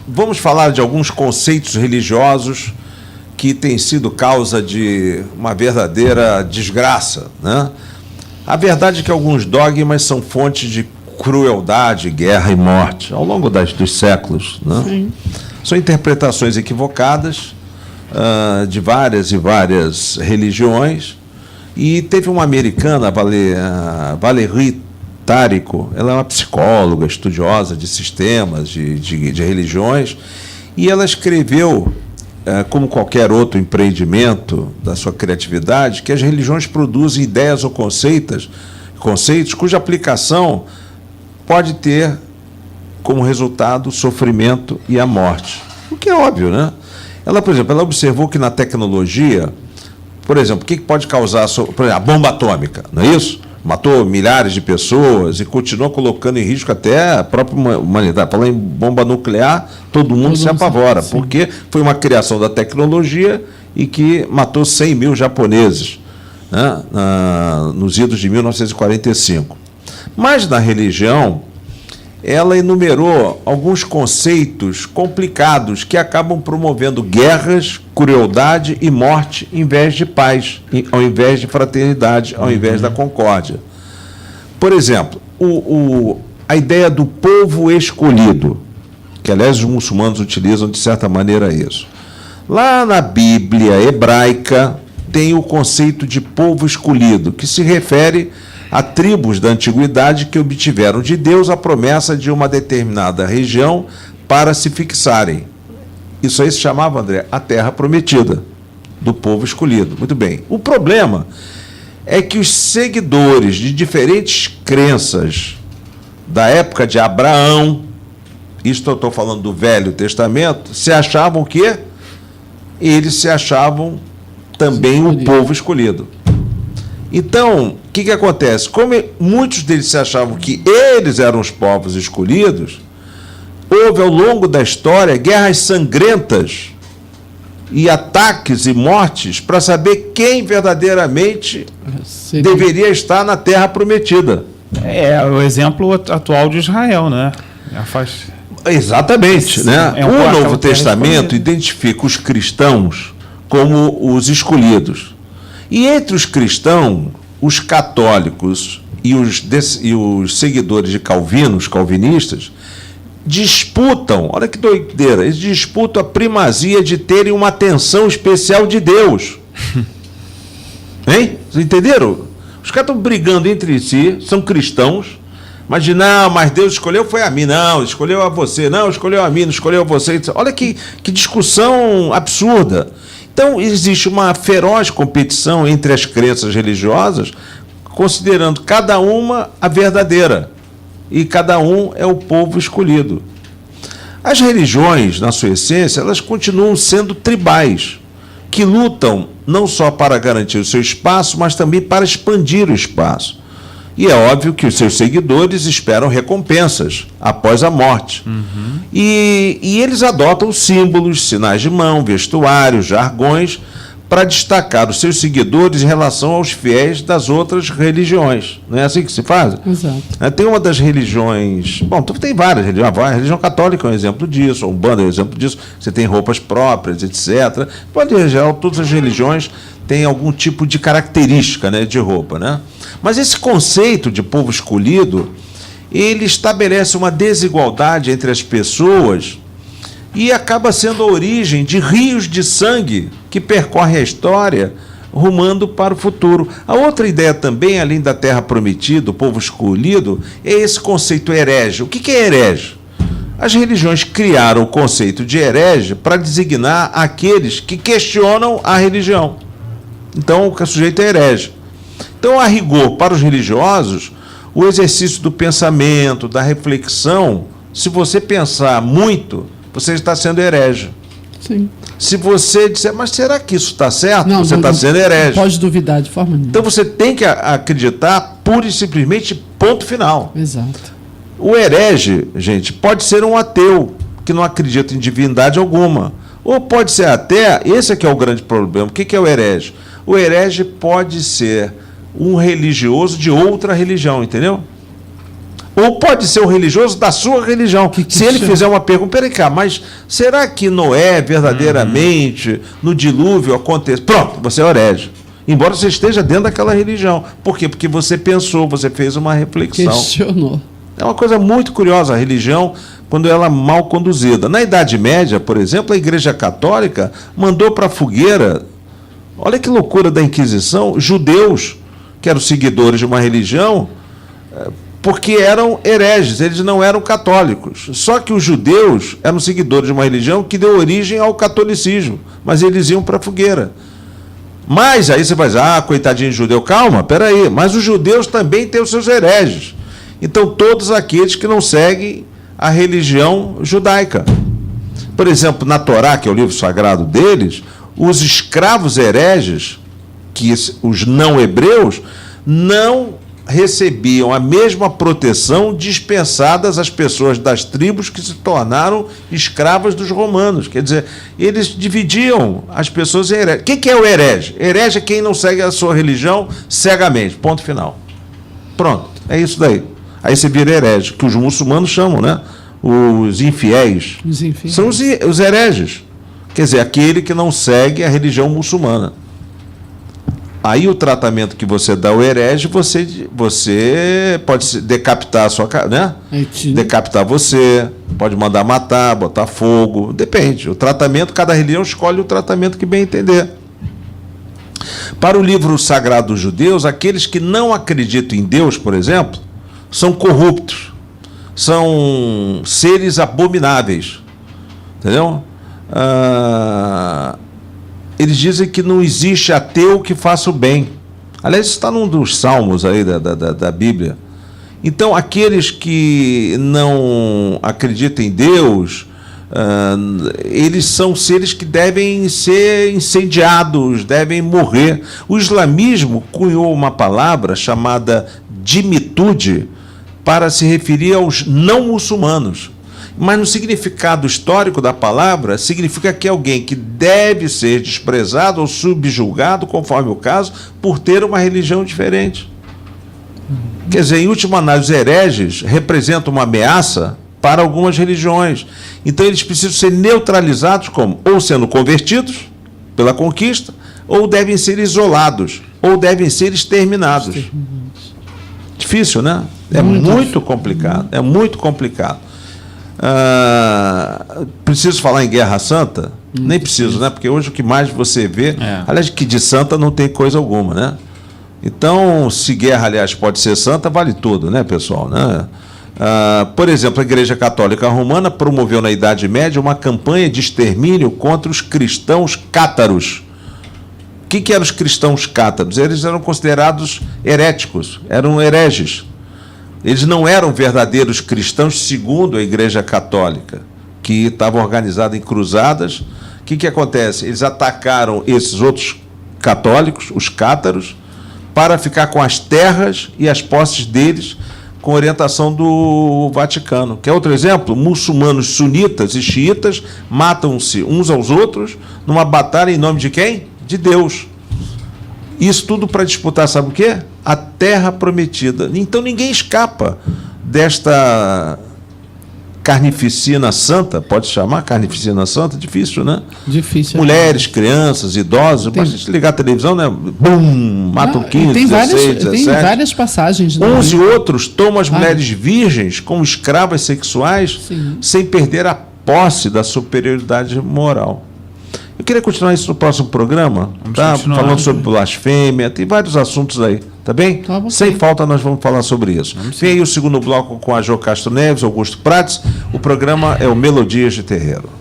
vamos falar de alguns conceitos religiosos que têm sido causa de uma verdadeira desgraça, né? A verdade é que alguns dogmas são fontes de crueldade, guerra e morte ao longo dos séculos, né? Sim. São interpretações equivocadas de várias e várias religiões. E teve uma americana, Valerie Tarico, ela é uma psicóloga, estudiosa de sistemas, de religiões, e ela escreveu, como qualquer outro empreendimento da sua criatividade, que as religiões produzem ideias ou conceitos cuja aplicação pode ter como resultado o sofrimento e a morte. O que é óbvio, né? Ela, por exemplo, ela observou que na tecnologia, por exemplo, o que pode causar por exemplo, a bomba atômica, não é isso? Matou milhares de pessoas e continua colocando em risco até a própria humanidade. Falando em bomba nuclear, todo mundo se apavora, porque foi uma criação da tecnologia e que matou 100 mil japoneses, né, nos idos de 1945. Mas na religião, ela enumerou alguns conceitos complicados que acabam promovendo guerras, crueldade e morte em vez de paz, ao invés de fraternidade, ao invés da concórdia. Por exemplo, a ideia do povo escolhido, que aliás os muçulmanos utilizam de certa maneira isso. Lá na Bíblia hebraica tem o conceito de povo escolhido, que se refere a tribos da antiguidade que obtiveram de Deus a promessa de uma determinada região para se fixarem. Isso aí se chamava, André, a terra prometida, do povo escolhido. Muito bem. O problema é que os seguidores de diferentes crenças da época de Abraão, isto eu estou falando do Velho Testamento, se achavam o quê? Eles se achavam também o povo escolhido. Então, o que acontece? Como muitos deles se achavam que eles eram os povos escolhidos, houve ao longo da história guerras sangrentas e ataques e mortes para saber quem verdadeiramente deveria estar na Terra Prometida. É o exemplo atual de Israel, né? Exatamente, né? O Novo Testamento identifica os cristãos como os escolhidos. E entre os cristãos, os católicos e os seguidores de Calvino, os calvinistas, disputam, olha que doideira, eles disputam a primazia de terem uma atenção especial de Deus. Hein? Vocês entenderam? Os caras estão brigando entre si, são cristãos, mas mas Deus escolheu foi a mim, não, escolheu a você, não, escolheu a mim, não escolheu a você. Olha que discussão absurda. Então, existe uma feroz competição entre as crenças religiosas, considerando cada uma a verdadeira, e cada um é o povo escolhido. As religiões, na sua essência, elas continuam sendo tribais, que lutam não só para garantir o seu espaço, mas também para expandir o espaço. E é óbvio que os seus seguidores esperam recompensas após a morte. E eles adotam símbolos, sinais de mão, vestuários, jargões, para destacar os seus seguidores em relação aos fiéis das outras religiões. Não é assim que se faz? Exato. Tem uma das religiões... Bom, tem várias religiões. A religião católica é um exemplo disso, a Umbanda é um exemplo disso. Você tem roupas próprias, etc. Pode, em geral, todas as religiões têm algum tipo de característica, né, de roupa, né? Mas esse conceito de povo escolhido, ele estabelece uma desigualdade entre as pessoas e acaba sendo a origem de rios de sangue que percorrem a história rumando para o futuro. A outra ideia também, além da terra prometida, o povo escolhido, é esse conceito herege. O que é herege? As religiões criaram o conceito de herege para designar aqueles que questionam a religião. Então, o sujeito é herege. Então, a rigor, para os religiosos, o exercício do pensamento, da reflexão, se você pensar muito, você está sendo herege. Sim. Se você disser, mas será que isso está certo? Não, você está sendo herege. Não pode duvidar de forma nenhuma. Então, você tem que acreditar pura e simplesmente ponto final. Exato. O herege, gente, pode ser um ateu que não acredita em divindade alguma. Ou pode ser até, esse aqui é o grande problema. O que é o herege? O herege pode ser um religioso de outra religião, entendeu? Ou pode ser o religioso da sua religião. Se ele fizer uma pergunta, peraí cá, mas será que Noé verdadeiramente, no dilúvio, aconteceu? Pronto, você é herege. Embora você esteja dentro daquela religião. Por quê? Porque você pensou, você fez uma reflexão. Questionou. É uma coisa muito curiosa a religião, quando ela é mal conduzida. Na Idade Média, por exemplo, a Igreja Católica mandou para a fogueira, olha que loucura da Inquisição, judeus, que eram seguidores de uma religião, porque eram hereges, eles não eram católicos. Só que os judeus eram seguidores de uma religião que deu origem ao catolicismo, mas eles iam para a fogueira. Mas aí você vai dizer, coitadinho de judeu, calma, peraí, mas os judeus também têm os seus hereges. Então, todos aqueles que não seguem a religião judaica. Por exemplo, na Torá, que é o livro sagrado deles, os escravos hereges, que os não hebreus, não recebiam a mesma proteção dispensadas às pessoas das tribos que se tornaram escravas dos romanos. Quer dizer, eles dividiam as pessoas em hereges. O que é o herege? Herege é quem não segue a sua religião cegamente. Ponto final. Pronto, é isso daí. Aí você vira herege, que os muçulmanos chamam, né? Os infiéis. Os infiéis. São os hereges. Quer dizer, aquele que não segue a religião muçulmana. Aí o tratamento que você dá ao herege, você pode decapitar a sua casa, né? Decapitar você, pode mandar matar, botar fogo, depende. O tratamento, cada religião escolhe o tratamento que bem entender. Para o livro sagrado dos judeus, aqueles que não acreditam em Deus, por exemplo, são corruptos, são seres abomináveis, entendeu? Eles dizem que não existe ateu que faça o bem. Aliás, isso está num dos salmos aí da Bíblia. Então, aqueles que não acreditam em Deus, eles são seres que devem ser incendiados, devem morrer. O islamismo cunhou uma palavra chamada dimitude para se referir aos não muçulmanos. Mas no significado histórico da palavra, significa que é alguém que deve ser desprezado ou subjugado, conforme o caso, por ter uma religião diferente. Quer dizer, em última análise, os hereges representam uma ameaça para algumas religiões. Então eles precisam ser neutralizados como? Ou sendo convertidos pela conquista, ou devem ser isolados, ou devem ser exterminados. Difícil, né? É muito complicado, é muito complicado. Preciso falar em Guerra Santa? Nem preciso, né? Porque hoje o que mais você vê, aliás, que de santa não tem coisa alguma, né? Então, se guerra, aliás, pode ser santa, vale tudo, né, pessoal? Né? Por exemplo, a Igreja Católica Romana promoveu na Idade Média uma campanha de extermínio contra os cristãos cátaros. O que eram os cristãos cátaros? Eles eram considerados heréticos, eram hereges. Eles não eram verdadeiros cristãos segundo a Igreja Católica, que estava organizada em cruzadas. O que acontece? Eles atacaram esses outros católicos, os cátaros, para ficar com as terras e as posses deles, com orientação do Vaticano. Quer outro exemplo? Muçulmanos sunitas e xiitas matam-se uns aos outros numa batalha em nome de quem? De Deus. Isso tudo para disputar, sabe o quê? A terra prometida. Então ninguém escapa desta carnificina santa, pode chamar carnificina santa? Difícil, né? Difícil. Mulheres, crianças, idosos, basta a gente ligar a televisão, né? Bum, matam 15, tem 16, 17. Tem várias passagens. Uns e outros tomam as mulheres virgens como escravas sexuais, sem perder a posse da superioridade moral. Eu queria continuar isso no próximo programa, tá? Falando sobre blasfêmia, tem vários assuntos aí, tá bem? Tá bom. Sem falta nós vamos falar sobre isso. Vem aí o segundo bloco com a Jo Castro Neves, Augusto Prates. O programa é o Melodias de Terreiro.